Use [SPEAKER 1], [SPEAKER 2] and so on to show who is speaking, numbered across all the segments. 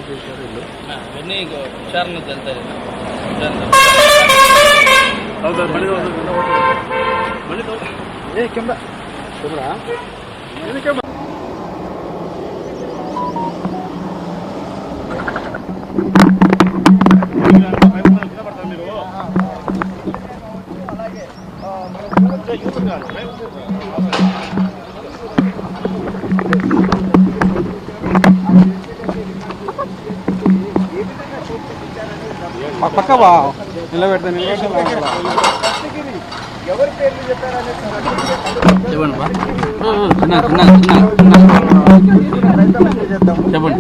[SPEAKER 1] అవన్నీ విచారణ తెలుతాయి.
[SPEAKER 2] పక్క నిలబెడతాను.
[SPEAKER 1] చెప్పండి.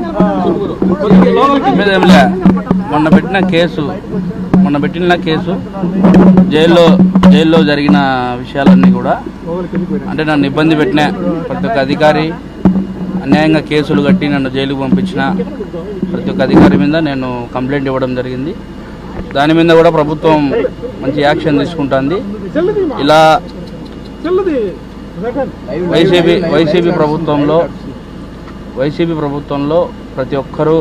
[SPEAKER 1] మొన్న పెట్టిన కేసు జైల్లో జరిగిన విషయాలన్నీ కూడా అంటే నన్ను ఇబ్బంది పెట్టిన ప్రతి ఒక్క అధికారి, అన్యాయంగా కేసులు కట్టి నన్ను జైలుకు పంపించిన ప్రతి ఒక్క అధికారి మీద నేను కంప్లైంట్ ఇవ్వడం జరిగింది. దాని మీద కూడా ప్రభుత్వం మంచి యాక్షన్ తీసుకుంటుంది. ఇలా వైసీపీ ప్రభుత్వంలో ప్రతి ఒక్కరూ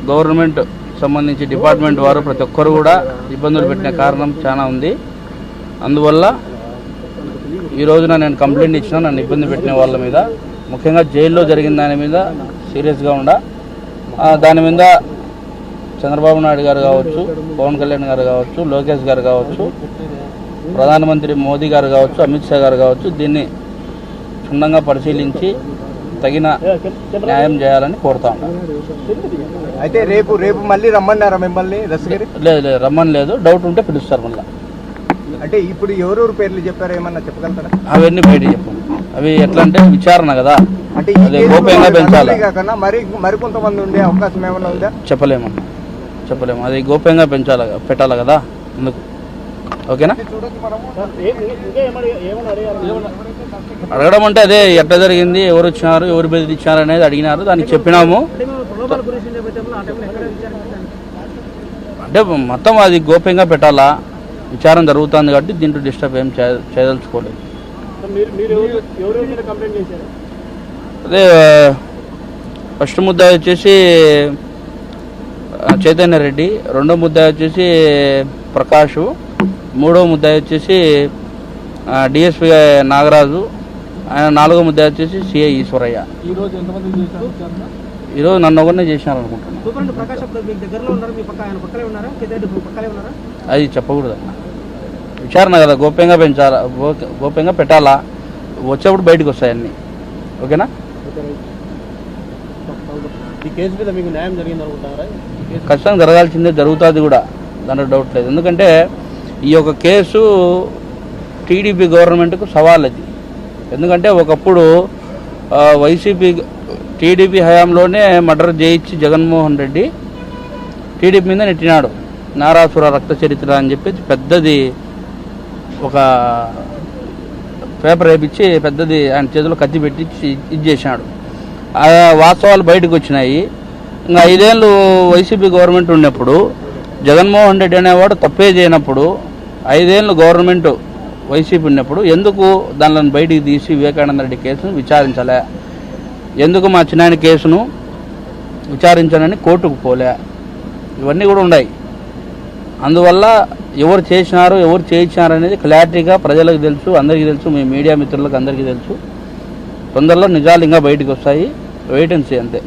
[SPEAKER 1] గవర్నమెంట్ సంబంధించి డిపార్ట్మెంట్ వారు ప్రతి ఒక్కరు కూడా ఇబ్బందులు పెట్టిన కారణం చాలా ఉంది. అందువల్ల ఈ రోజున నేను కంప్లైంట్ ఇచ్చిన నన్ను ఇబ్బంది పెట్టిన వాళ్ళ మీద, ముఖ్యంగా జైల్లో జరిగిన దాని మీద సీరియస్గా దాని మీద చంద్రబాబు నాయుడు గారు కావచ్చు, పవన్ కళ్యాణ్ గారు కావచ్చు, లోకేష్ గారు కావచ్చు, ప్రధానమంత్రి మోదీ గారు కావచ్చు, అమిత్ షా గారు కావచ్చు, దీన్ని క్షుణ్ణంగా పరిశీలించి తగిన న్యాయం చేయాలని కోరుతా ఉన్నాను.
[SPEAKER 2] అయితే రేపు మళ్ళీ రమ్మన్నారా మిమ్మల్ని దస్తగిరి?
[SPEAKER 1] లేదు రమ్మని లేదు, డౌట్ ఉంటే పిలుస్తారు మళ్ళీ.
[SPEAKER 2] అంటే ఇప్పుడు ఎవరెవరు పేర్లు చెప్పారో ఏమన్నా చెప్పగలుగుతారా?
[SPEAKER 1] అవన్నీ బయట చెప్పండి. అవి ఎట్లా అంటే విచారణ కదా,
[SPEAKER 2] అంటే
[SPEAKER 1] గోప్యంగా పెంచాలి.
[SPEAKER 2] మరి కొంతమంది ఉండే అవకాశం ఏమన్నా ఉందా?
[SPEAKER 1] చెప్పలేము. అది గోప్యంగా పెట్టాలి కదా అందుకు. ఓకేనా? అడగడం అంటే అదే ఎట్లా జరిగింది, ఎవరు వచ్చినారు, ఎవరు బెదిరించారు అనేది అడిగినారు, దానికి చెప్పినాము. అంటే మొత్తం అది గోప్యంగా పెట్టాలా, విచారం జరుగుతుంది కాబట్టి దీంట్లో డిస్టర్బ్ ఏం చేయదలుచుకోలేదు. అదే ఫస్ట్ ముద్దాయి వచ్చేసి చైతన్య రెడ్డి, రెండో ముద్దాయి వచ్చేసి ప్రకాష్, మూడో ముద్దాయి వచ్చేసి డిఎస్పీ నాగరాజు, ఆయన నాలుగో ముద్దాయి వచ్చేసి సిఐ ఈశ్వరయ్య. ఈరోజు నన్ను ఒకరినే చేసినారు అనుకుంటున్నాను. అది చెప్పకూడదు అన్న, విచారణ కదా, గోప్యంగా పెట్టాలా, వచ్చేప్పుడు బయటకు వస్తాయి అన్నీ. ఓకేనా?
[SPEAKER 2] ఈ కేసు మీద మీకు న్యాయం జరిగింది అనుకుంటారా?
[SPEAKER 1] ఖచ్చితంగా జరగాల్సిందే, జరుగుతుంది కూడా, దాంట్లో డౌట్ లేదు. ఎందుకంటే ఈ యొక్క కేసు టీడీపీ గవర్నమెంట్కు సవాల్ అది. ఎందుకంటే ఒకప్పుడు టీడీపీ హయాంలోనే మర్డర్ చేయించి జగన్మోహన్ రెడ్డి టీడీపీ మీద నెట్టినాడు. నారాసుర రక్త చరిత్ర అని చెప్పి పెద్దది ఒక పేపర్ వేయించి పెద్దది ఆయన చేతిలో కత్తి పెట్టించి ఇది చేసినాడు. ఆ వాస్తవాలు బయటకు వచ్చినాయి. ఇంకా 5 ఏళ్ళు వైసీపీ గవర్నమెంట్ ఉన్నప్పుడు జగన్మోహన్ రెడ్డి అనేవాడు తప్పే చేయనప్పుడు, 5 ఏళ్ళు గవర్నమెంట్ వైసీపీ ఉన్నప్పుడు ఎందుకు దానిలో బయటికి తీసి వివేకానంద రెడ్డి కేసును విచారించలే, ఎందుకు మా చిన్నాయన కేసును విచారించాలని కోర్టుకు పోలే, ఇవన్నీ కూడా ఉన్నాయి. అందువల్ల ఎవరు చేసినారు, ఎవరు చేయించినారు అనేది క్లారిటీగా ప్రజలకు తెలుసు, అందరికీ తెలుసు, మీ మీడియా మిత్రులకు అందరికీ తెలుసు. తొందరలో నిజాలు ఇంకా బయటకు వస్తాయి, వెయిట్ అండ్ సీ అంతే.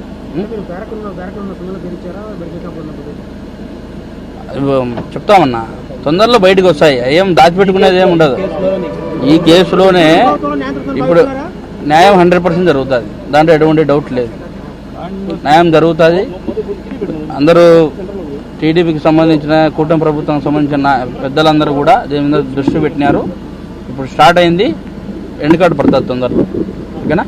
[SPEAKER 1] చెప్తామన్నా, తొందరలో బయటకు వస్తాయి, ఏం దాచిపెట్టుకునేది ఏమి ఉండదు. ఈ కేసులోనే ఇప్పుడు న్యాయం 100% జరుగుతుంది, దాంట్లో ఎటువంటి డౌట్ లేదు. న్యాయం జరుగుతుంది. అందరూ టీడీపీకి సంబంధించిన కూటమి ప్రభుత్వం సంబంధించిన పెద్దలందరూ కూడా దీని మీద దృష్టి పెట్టినారు. ఇప్పుడు స్టార్ట్ అయింది, ఎండ్ కార్డు పడుతుంది తొందరలో. ఓకేనా?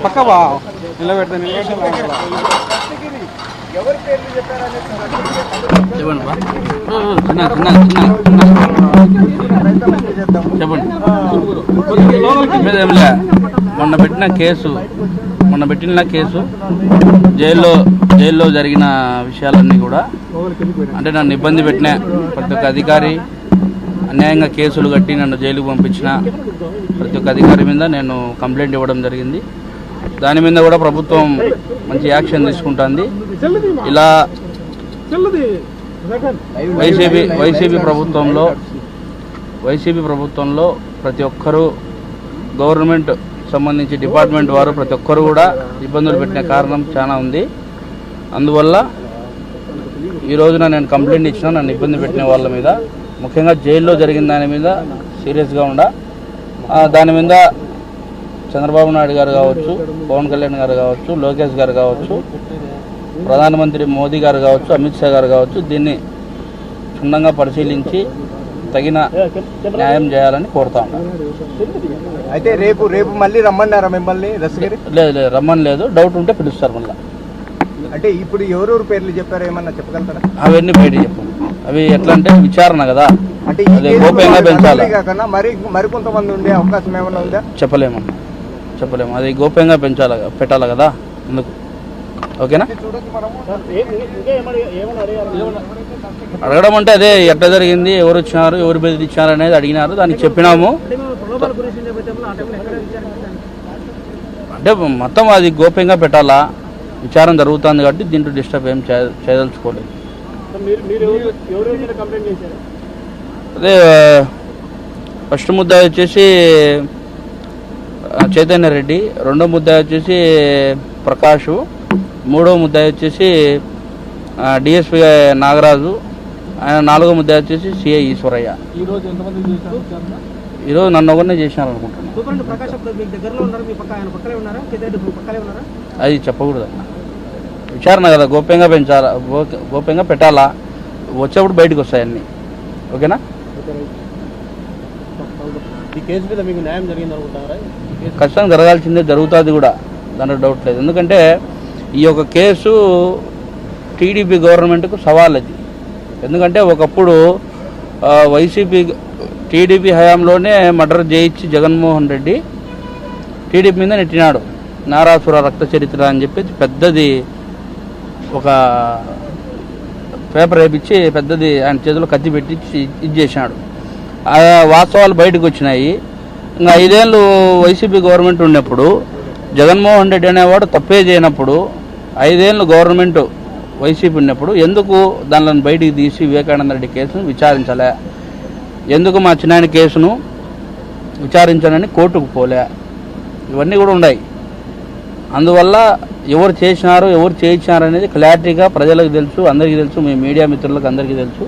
[SPEAKER 3] పక్కవా నిలబెడతా నిలబెడతా
[SPEAKER 2] ఎవరి పేర్లు చెప్పారనేది
[SPEAKER 1] చెప్పండి బా. చెప్పండి. చెప్పేదేమిలే, మొన్న పెట్టిన కేసు జైల్లో జరిగిన విషయాలన్నీ కూడా, అంటే నన్ను ఇబ్బంది పెట్టిన ప్రతి ఒక్క అధికారి, అన్యాయంగా కేసులు కట్టి నన్ను జైలుకు పంపించిన ప్రతి ఒక్క అధికారి మీద నేను కంప్లైంట్ ఇవ్వడం జరిగింది. దాని మీద కూడా ప్రభుత్వం మంచి యాక్షన్ తీసుకుంటుంది. ఇలా వైసీపీ ప్రభుత్వంలో ప్రతి ఒక్కరూ, గవర్నమెంట్ సంబంధించి డిపార్ట్మెంట్ వారు ప్రతి ఒక్కరు కూడా ఇబ్బందులు పెట్టిన కారణం చాలా ఉంది. అందువల్ల ఈ రోజున నేను కంప్లైంట్ ఇచ్చిన నన్ను ఇబ్బంది పెట్టిన వాళ్ళ మీద, ముఖ్యంగా జైల్లో జరిగిన దాని మీద సీరియస్గా దాని మీద చంద్రబాబు నాయుడు గారు కావచ్చు, పవన్ కళ్యాణ్ గారు కావచ్చు, లోకేష్ గారు కావచ్చు, ప్రధానమంత్రి మోదీ గారు కావచ్చు, అమిత్ షా గారు కావచ్చు, దీన్ని క్షుణ్ణంగా పరిశీలించి తగిన న్యాయం చేయాలని కోరుతా ఉన్నాను.
[SPEAKER 2] అయితే రేపు మళ్ళీ రమ్మన్నారా మిమ్మల్ని దస్తగిరి?
[SPEAKER 1] లేదు రమ్మని లేదు, డౌట్ ఉంటే పిలుస్తారు మళ్ళీ.
[SPEAKER 2] అంటే ఇప్పుడు ఎవరెవరు పేర్లు చెప్పారో ఏమన్నా చెప్పగలుగుతారా?
[SPEAKER 1] అవన్నీ బయట చెప్పండి. అవి ఎట్లా అంటే విచారణ కదా,
[SPEAKER 2] అంటే
[SPEAKER 1] అదే గోప్యంగా పెంచాలి.
[SPEAKER 2] కాకుండా మరికొంతమంది ఉండే అవకాశం ఏమైనా ఉందా?
[SPEAKER 1] చెప్పలేము, అది గోప్యంగా పెట్టాలి కదా, అందుకు. ఓకేనా? అడగడం అంటే అదే ఎట్లా జరిగింది, ఎవరు వచ్చినారు, ఎవరు బెదిరించారు అనేది అడిగినారు, దానికి చెప్పినాము. అంటే మొత్తం అది గోప్యంగా పెట్టాలా, విచారం జరుగుతుంది కాబట్టి దీంట్లో డిస్టర్బ్ ఏం చేయదలుచుకోలేదు. అదే ఫస్ట్ ముద్దాయి వచ్చేసి చైతన్య రెడ్డి, రెండో ముద్దాయి వచ్చేసి ప్రకాష్, మూడో ముద్దాయి వచ్చేసి డిఎస్పీ నాగరాజు, ఆయన నాలుగో ముద్దాయి వచ్చేసి సిఐ ఈశ్వరయ్య. ఈరోజు నన్ను ఒకరినే చేసినారు అనుకుంటున్నాను. అది చెప్పకూడదు, విచారణ కదా, గోప్యంగా పెట్టాలా, వచ్చేప్పుడు బయటకు వస్తాయి అన్నీ. ఓకేనా?
[SPEAKER 3] ఈ కేసు మీద మీకు న్యాయం జరిగింది అనుకుంటారా?
[SPEAKER 1] ఖచ్చితంగా జరగాల్సిందే, జరుగుతుంది కూడా, దాంట్లో డౌట్ లేదు. ఎందుకంటే ఈ యొక్క కేసు టీడీపీ గవర్నమెంట్కు సవాల్ అది. ఎందుకంటే ఒకప్పుడు టీడీపీ హయాంలోనే మర్డర్ చేయించి జగన్మోహన్ రెడ్డి టీడీపీ మీద నెట్టినాడు. నారాసుర రక్త చరిత్ర అని చెప్పి పెద్దది ఒక పేపర్ వేయించి పెద్దది ఆయన చేతిలో కత్తి పెట్టించి ఇది చేసినాడు. ఆ వాస్తవాలు బయటకు వచ్చినాయి. ఇంకా 5 ఏళ్ళు వైసీపీ గవర్నమెంట్ ఉన్నప్పుడు, జగన్మోహన్ రెడ్డి అనేవాడు తప్పే చేయనప్పుడు, 5 ఏళ్ళు గవర్నమెంట్ వైసీపీ ఉన్నప్పుడు ఎందుకు దానిని బయటికి తీసి వివేకానంద రెడ్డి కేసును విచారించలే, ఎందుకు మా చిన్నాయన కేసును విచారించాలని కోర్టుకు పోలే, ఇవన్నీ కూడా ఉన్నాయి. అందువల్ల ఎవరు చేసినారు, ఎవరు చేయించినారు అనేది క్లారిటీగా ప్రజలకు తెలుసు, అందరికీ తెలుసు, మీ మీడియా మిత్రులకు అందరికీ తెలుసు.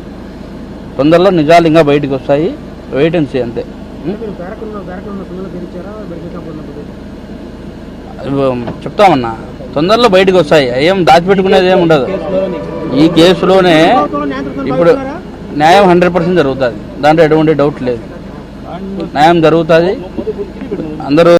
[SPEAKER 1] తొందరలో నిజాలు ఇంకా బయటకు వస్తాయి, వెయిట్ అండ్ సీ అంతే. చెప్తామన్నా, తొందరలో బయటకు వస్తాయి, ఏం దాచిపెట్టుకునేది ఏమి ఉండదు. ఈ కేసులోనే ఇప్పుడు న్యాయం 100% జరుగుతుంది, దాంట్లో ఎటువంటి డౌట్ లేదు. న్యాయం జరుగుతుంది. అందరూ